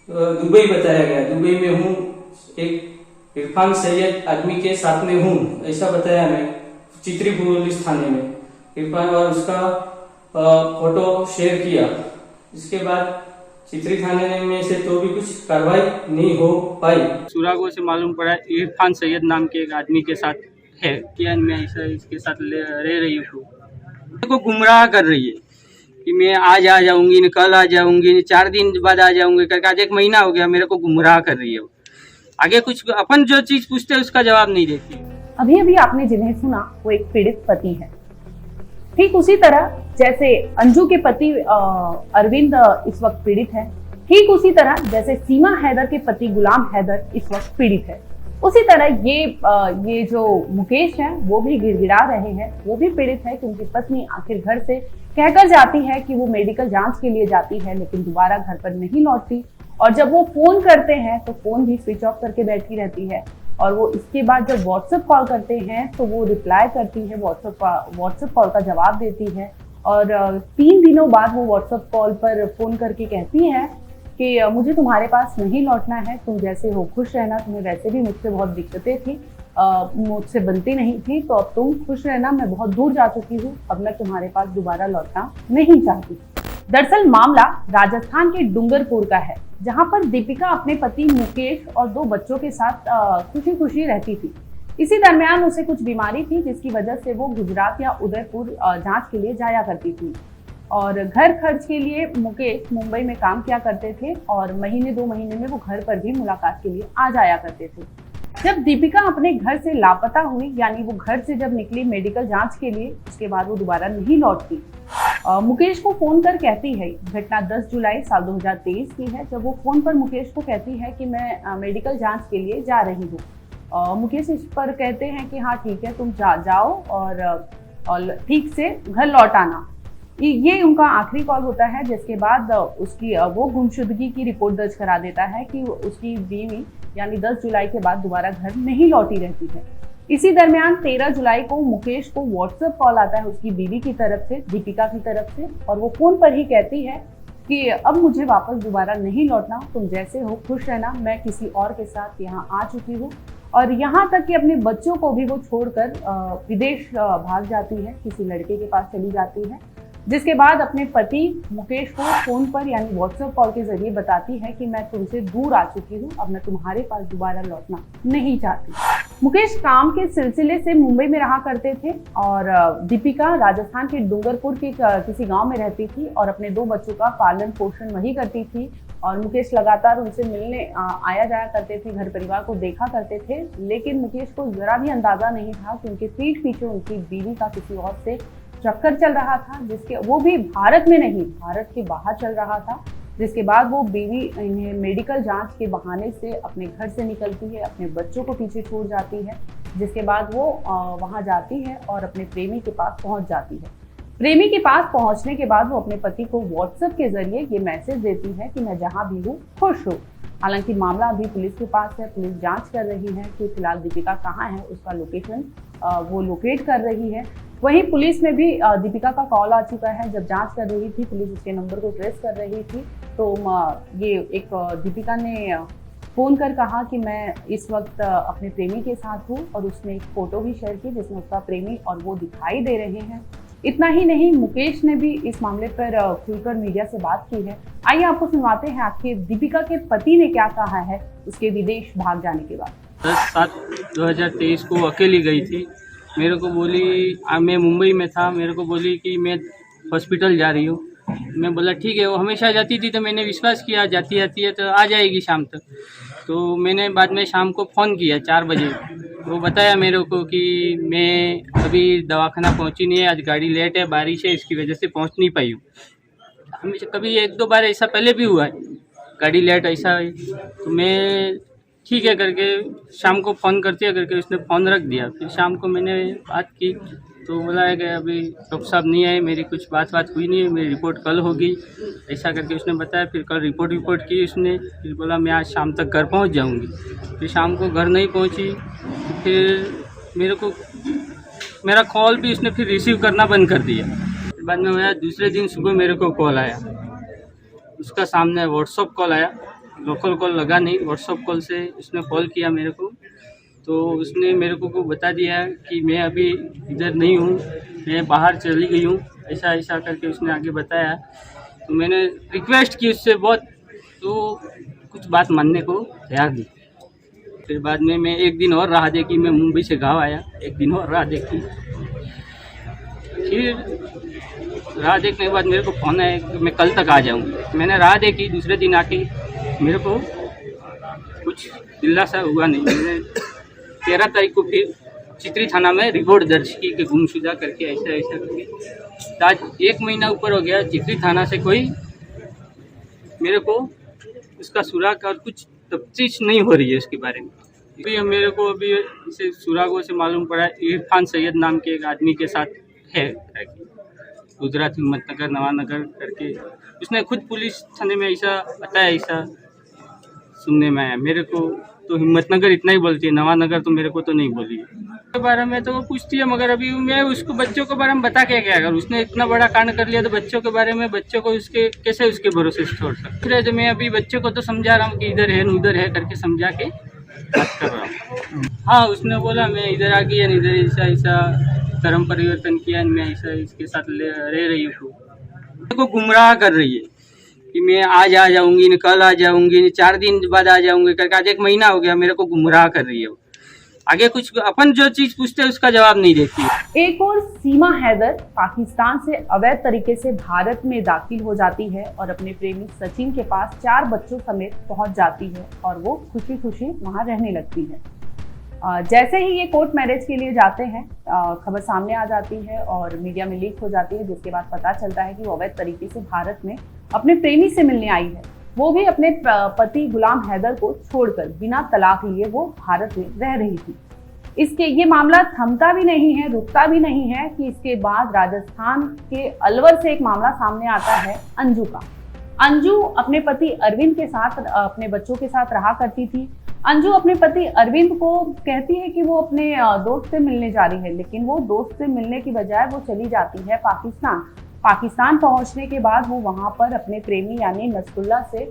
Dubai बताया गया, Dubai में हूँ, एक इरफान सैयद आदमी के साथ में हूँ, ऐसा बताया मैं चित्री पुलिस थाने में। इरफान और उसका फोटो शेयर किया। इसके बाद चित्री थाने में से तो भी कुछ कार्रवाई नहीं हो पाई। सुरागों से मालूम पड़ा इरफान सैयद नाम के एक आदमी के साथ है कि मैं इसके साथ रह रही हूँ, मेरे को गुमराह कर रही है कि मैं आज आ जाऊंगी, न कल आ जाऊंगी, न 4 दिन बाद आ जाऊंगी करके आज 1 महीना हो गया मेरे को गुमराह कर रही है। आगे कुछ अपन जो चीज पूछते हैं उसका जवाब नहीं देती। अभी अभी आपने जिन्हें सुना वो एक पीड़ित पति है। ठीक उसी तरह जैसे अंजू के पति अरविंद इस वक्त पीड़ित है, ठीक उसी तरह जैसे सीमा हैदर के पति गुलाम हैदर इस वक्त पीड़ित है, उसी तरह ये जो मुकेश है वो भी गिड़गिड़ा रहे हैं, वो भी पीड़ित है कि उनकी पत्नी आखिर घर से कहकर जाती है कि वो मेडिकल जांच के लिए जाती है, लेकिन दोबारा घर पर नहीं लौटती, और जब वो फोन करते हैं तो फोन भी स्विच ऑफ करके बैठी रहती है, और वो इसके बाद जब व्हाट्सएप कॉल करते हैं तो वो रिप्लाई करती है, व्हाट्सएप कॉल का जवाब देती है, और 3 दिनों बाद वो व्हाट्सएप कॉल पर फोन करके कहती है कि मुझे तुम्हारे पास नहीं लौटना है, तुम जैसे हो खुश रहना, तुम्हें वैसे भी मुझसे बहुत दिक्कतें थी, मुझसे बनती नहीं थी, तो अब तुम खुश रहना, मैं बहुत दूर जा चुकी हूँ, अब मैं तुम्हारे पास दोबारा लौटना नहीं चाहती। दरअसल मामला राजस्थान के डूंगरपुर का है, जहां पर दीपिका अपने पति मुकेश और 2 बच्चों के साथ खुशी खुशी रहती थी। इसी दरमियान उसे कुछ बीमारी थी जिसकी वजह से वो गुजरात या उदयपुर जांच के लिए जाया करती थी, और घर खर्च के लिए मुकेश मुंबई में काम किया करते थे, और महीने 2 महीने में वो घर पर भी मुलाकात के लिए आ जाया करते थे। जब दीपिका अपने घर से लापता हुई, यानी वो घर से जब निकली मेडिकल जांच के लिए, उसके बाद वो दोबारा नहीं लौटती। मुकेश को फोन कर कहती है, घटना 10 जुलाई साल 2023 की है, जब वो फोन पर मुकेश को कहती है कि मैं मेडिकल जांच के लिए जा रही हूँ। मुकेश इस पर कहते हैं कि हाँ ठीक है, तुम जाओ और ठीक से घर लौट आना। ये उनका आखिरी कॉल होता है, जिसके बाद उसकी वो गुमशुदगी की रिपोर्ट दर्ज करा देता है कि उसकी बीवी यानी 10 जुलाई के बाद दोबारा घर नहीं लौटी रहती है। इसी दरमियान 13 जुलाई को मुकेश को व्हाट्सएप कॉल आता है उसकी बीवी की तरफ से, दीपिका की तरफ से, और वो फोन पर ही कहती है कि अब मुझे वापस दोबारा नहीं लौटना, तुम जैसे हो खुश रहना, मैं किसी और के साथ यहाँ आ चुकी हूँ, और यहाँ तक कि अपने बच्चों को भी वो छोड़कर विदेश भाग जाती है, किसी लड़के के पास चली जाती है, जिसके बाद अपने पति मुकेश को फोन पर यानी व्हाट्सएप कॉल के जरिए बताती है कि मैं तुमसे दूर आ चुकी हूँ, अब मैं तुम्हारे पास दोबारा लौटना नहीं चाहती। मुकेश काम के सिलसिले से मुंबई में रहा करते थे, और दीपिका राजस्थान के डूंगरपुर के किसी गांव में रहती थी और अपने 2 बच्चों का पालन पोषण वही करती थी, और मुकेश लगातार उनसे मिलने आया जाया करते थे, घर परिवार को देखा करते थे, लेकिन मुकेश को जरा भी अंदाजा नहीं था कि उनके पीठ पीछे उनकी बीवी का किसी और से चक्कर चल रहा था, जिसके वो भी भारत में नहीं, भारत के बाहर चल रहा था, जिसके बाद वो बीवी इन्हें मेडिकल जांच के बहाने से अपने घर से निकलती है, अपने बच्चों को पीछे छोड़ जाती है, जिसके बाद वो वहां जाती है और अपने प्रेमी के पास पहुंच जाती है। प्रेमी के पास पहुंचने के बाद वो अपने पति को व्हाट्सएप के जरिए ये मैसेज देती है कि मैं जहां भी हूँ खुश हूँ। हालांकि मामला अभी पुलिस के पास है, पुलिस जांच कर रही है कि फिलहाल दीपिका कहाँ है, उसका लोकेशन वो लोकेट कर रही है। वहीं पुलिस में भी दीपिका का कॉल आ चुका है, जब जांच कर रही थी पुलिस उसके नंबर को ट्रेस कर रही थी, तो ये एक दीपिका ने फ़ोन कर कहा कि मैं इस वक्त अपने प्रेमी के साथ हूँ, और उसने एक फ़ोटो भी शेयर की जिसमें उसका प्रेमी और वो दिखाई दे रहे हैं। इतना ही नहीं, मुकेश ने भी इस मामले पर खुलकर मीडिया से बात की है। आइए आपको सुनवाते हैं आखिर दीपिका के पति ने क्या कहा है उसके विदेश भाग जाने के बाद। 10/7/2023 को अकेली गई थी, मेरे को बोली, मैं मुंबई में था, मेरे को बोली कि मैं हॉस्पिटल जा रही हूँ। मैं बोला ठीक है, वो हमेशा जाती थी तो मैंने विश्वास किया जाती आती है तो आ जाएगी शाम तक। तो मैंने बाद में शाम को फ़ोन किया 4 बजे, वो बताया मेरे को कि मैं अभी दवाखाना पहुंची नहीं है, आज गाड़ी लेट है, बारिश है, इसकी वजह से पहुंच नहीं पाई हूँ। हमेशा कभी 1-2 बार ऐसा पहले भी हुआ है, गाड़ी लेट ऐसा है, तो मैं ठीक है करके शाम को फ़ोन करती है करके उसने फ़ोन रख दिया। फिर शाम को मैंने बात की तो बोला है कि अभी डॉक्टर साहब नहीं आए, मेरी कुछ बात हुई नहीं है, मेरी रिपोर्ट कल होगी, ऐसा करके उसने बताया। फिर कल रिपोर्ट की उसने, फिर बोला मैं आज शाम तक घर पहुंच जाऊंगी। फिर शाम को घर नहीं पहुंची, फिर मेरा कॉल भी उसने फिर रिसीव करना बंद कर दिया। फिर बाद में हुआ दूसरे दिन सुबह मेरे को कॉल आया, उसका सामने व्हाट्सअप कॉल आया लोकल कॉल लगा नहीं, व्हाट्सअप कॉल से उसने कॉल किया मेरे को। तो उसने मेरे को बता दिया कि मैं अभी इधर नहीं हूँ, मैं बाहर चली गई हूँ, ऐसा ऐसा करके उसने आगे बताया। तो मैंने रिक्वेस्ट की उससे बहुत, तो कुछ बात मानने को तैयार नहीं। फिर बाद में मैं एक दिन और राह देखी, मैं मुंबई से गाँव आया, एक दिन और राह देखी। फिर राह देखने के बाद मेरे को फोन आया कि मैं कल तक आ जाऊँगी। मैंने राह देखी, दूसरे दिन आके मेरे को कुछ दिलासा हुआ नहीं। मैंने 13 तारीख को फिर चित्री थाना में रिपोर्ट दर्ज की कि गुमशुदा करके ऐसा ऐसा करके। आज 1 महीना ऊपर हो गया, चित्री थाना से कोई मेरे को उसका सुराग और कुछ तफ्तीश नहीं हो रही है उसके बारे में। अभी मेरे को अभी इसे सुरागों से मालूम पड़ा इरफान सैयद नाम के एक आदमी के साथ है, गुजरात हिम्मतनगर नवानगर करके। उसने खुद पुलिस थाने में ऐसा बताया, ऐसा सुनने में आया। मेरे को तो हिम्मतनगर इतना ही बोलती है, नवानगर तो मेरे को तो नहीं बोली। के बारे में तो वो पूछती है, मगर अभी मैं उसको बच्चों के बारे में बता के क्या, अगर उसने इतना बड़ा कांड कर लिया तो बच्चों के बारे में बच्चों को उसके कैसे उसके भरोसे से छोड़ सकते हैं। तो मैं अभी बच्चों को तो समझा रहा हूँ कि इधर है उधर है करके समझा के बात कर रहा हूँ। हाँ, उसने बोला मैं इधर आ गई, इधर ऐसा ऐसा धर्म परिवर्तन किया, मैं ऐसा इसके साथ रह रही हूँ। मेरे को गुमराह कर रही है कि मैं आज आ जाऊंगी, न कल आ जाऊंगी, न 4 दिन बाद आ जाऊंगी करके। आज 1 महीना हो गया, मेरे को गुमराह कर रही है। आगे कुछ अपन जो चीज पूछते हैं उसका जवाब नहीं देती है। एक और सीमा हैदर पाकिस्तान से अवैध तरीके से भारत में दाखिल हो जाती है और अपने प्रेमी सचिन के पास 4 बच्चों समेत पहुंच जाती है और वो खुशी खुशी वहां रहने लगती है। जैसे ही ये कोर्ट मैरिज के लिए जाते हैं, खबर सामने आ जाती है और मीडिया में लीक हो जाती है, जिसके बाद पता चलता है कि वो अवैध तरीके से भारत में अपने प्रेमी से मिलने आई है। वो भी अपने पति गुलाम हैदर को छोड़कर बिना तलाक लिए वो भारत में रह रही थी। ये मामला थमता भी नहीं है, रुकता भी नहीं है कि इसके बाद राजस्थान के अलवर से एक मामला सामने आता है अंजू का। अंजू अपने पति अरविंद के साथ, अपने बच्चों के साथ रहा करती थी। अंजू अपने पति अरविंद को कहती है कि वो अपने दोस्त से मिलने जा रही है, लेकिन वो दोस्त से मिलने की बजाय वो चली जाती है पाकिस्तान पहुंचने के बाद वो वहां पर अपने प्रेमी यानी नसरुल्लाह से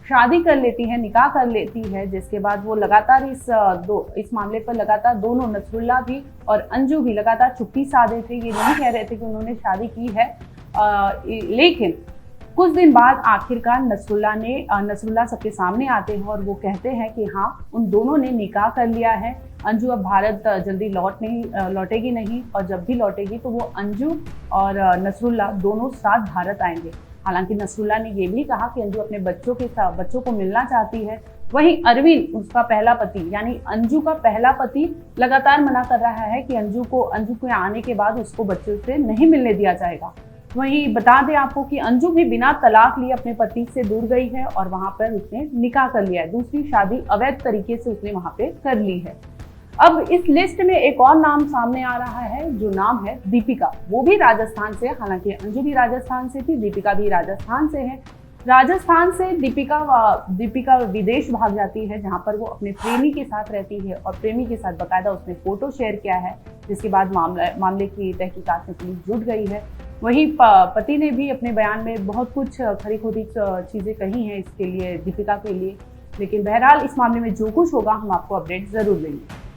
शादी कर लेती है, निकाह कर लेती है। जिसके बाद वो लगातार इस मामले पर लगातार दोनों, नसरुल्लाह भी और अंजू भी लगातार चुप्पी साधे थे। ये नहीं कह रहे थे कि उन्होंने शादी की है, लेकिन कुछ दिन बाद आखिरकार नसरुल्लाह सबके सामने आते हैं और वो कहते हैं कि हाँ, उन दोनों ने निकाह कर लिया है। अंजू अब भारत जल्दी लौटेगी नहीं, और जब भी लौटेगी तो वो अंजू और नसरुल्लाह दोनों साथ भारत आएंगे। हालांकि नसरुल्लाह ने ये भी कहा कि अंजू अपने बच्चों को मिलना चाहती है। वहीं अरविंद, उसका पहला पति यानी अंजू का पहला पति, लगातार मना कर रहा है कि अंजू के आने के बाद उसको बच्चों से नहीं मिलने दिया जाएगा। वहीं बता दें आपको कि अंजू भी बिना तलाक लिए अपने पति से दूर गई है और वहां पर उसने निकाह कर लिया है। दूसरी शादी अवैध तरीके से उसने वहां पे कर ली है। अब इस लिस्ट में एक और नाम सामने आ रहा है, जो नाम है दीपिका। वो भी राजस्थान से, हालांकि अंजू भी राजस्थान से थी, दीपिका भी राजस्थान से है। राजस्थान से दीपिका विदेश भाग जाती है, जहां पर वो अपने प्रेमी के साथ रहती है और प्रेमी के साथ बकायदा उसने फोटो शेयर किया है, जिसके बाद मामले की तहकीकात में पुलिस जुट गई है। वहीं पति ने भी अपने बयान में बहुत कुछ खरी खोटी चीजें कही हैं इसके लिए, दीपिका के लिए। लेकिन बहरहाल इस मामले में जो कुछ होगा हम आपको अपडेट जरूर देंगे।